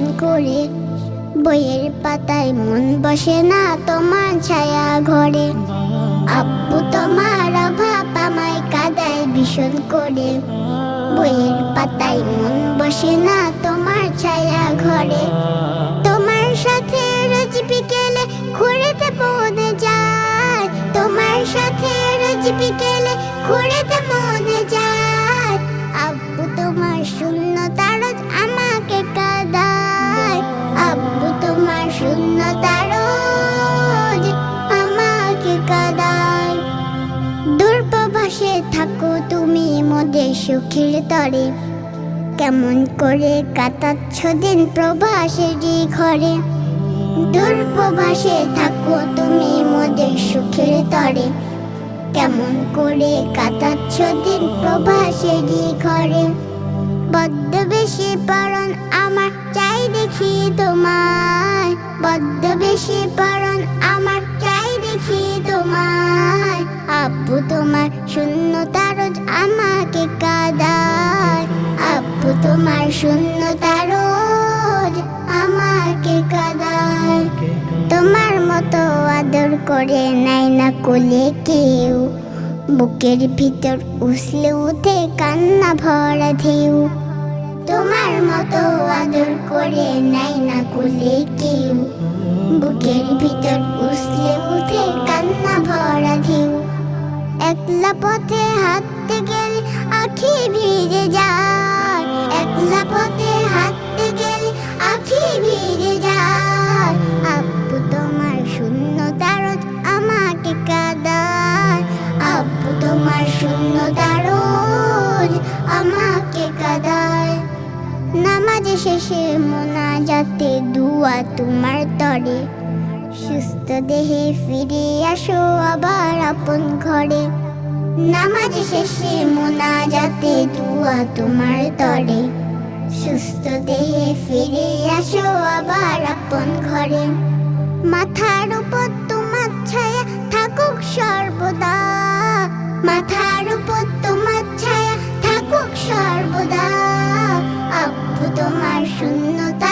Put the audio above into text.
ভীষণ করে। বইয়ের পাতায় মন বসে না তোমার ছায়া ঘরে। আব্বু তোমার অভাব আমায় কাঁদায় ভীষণ করে। বইয়ের পাতায় মন বসে না তোমার ছায়া ঘরে। তোমার সাথে রোজ বিকেলে ঘুরেতে মনে যায়। তোমার সাথে রোজ বিকেলে ঘুরেতে মনে যায়। আব্বু তোমার শূন্যতা রোজ আমাকে কাঁদায়। আব্বু তোমার শূন্যতা রোজ আমাকে কাঁদায়। দূরপ্রবাসে থাকো তুমি মোদের সুখের তরে। কেমন করে কাটাচ্ছ দিন প্রবাসেরই ঘরে। দূরপ্রবাসে থাকো তুমি মোদের সুখের তরে। কেমন করে কাটাচ্ছ দিন প্রবাসেরই ঘরে। বড্ড বেশি পরন আমার চাই দেখি তোমায়। বড্ড বেশি পরন আমার চাই দেখি তোমায়। আব্বু তোমার শূন্যতা রোজ আমাকে কাঁদায়। আব্বু তোমার শূন্যতা রোজ আমাকে কাঁদায়। তোমার মতো আদর করে নাই না কোলে কেউ। বুকের ভিতর উছলে উঠে কান্না ভরা ঢেউ। তোমার মতো আদর করে নাই না কোলে কেউ। বুকের ভিতর উছলে উঠে কান্না ভরা ঢেউ। একলা পথে হাঁটতে গেলে আখি ভিজে যায়। একলা পথে হাঁটতে গেলে আখি ভিজে যায়। আব্বু তোমার শূন্যতা রোজ আমাকে কাঁদায়। আব্বু তোমার শূন্যতা রোজ আমাকে কাঁদায়। নামাজ শেষে মোনাজাতে দুয়া তোমার তরে। সুস্থ দেহে ফিরে আসো আবার আপন ঘরে। নামাজ শেষে মোনাজাতে দুয়া তোমার তরে। সুস্থ দেহে ফিরে আসো আবার আপন ঘরে। মাথার উপর তোমার ছায়া থাকুক সর্বদা। মাথার উপর তোমার ছায়া থাকুক সর্বদা। আব্বু তোমার শূন্যতা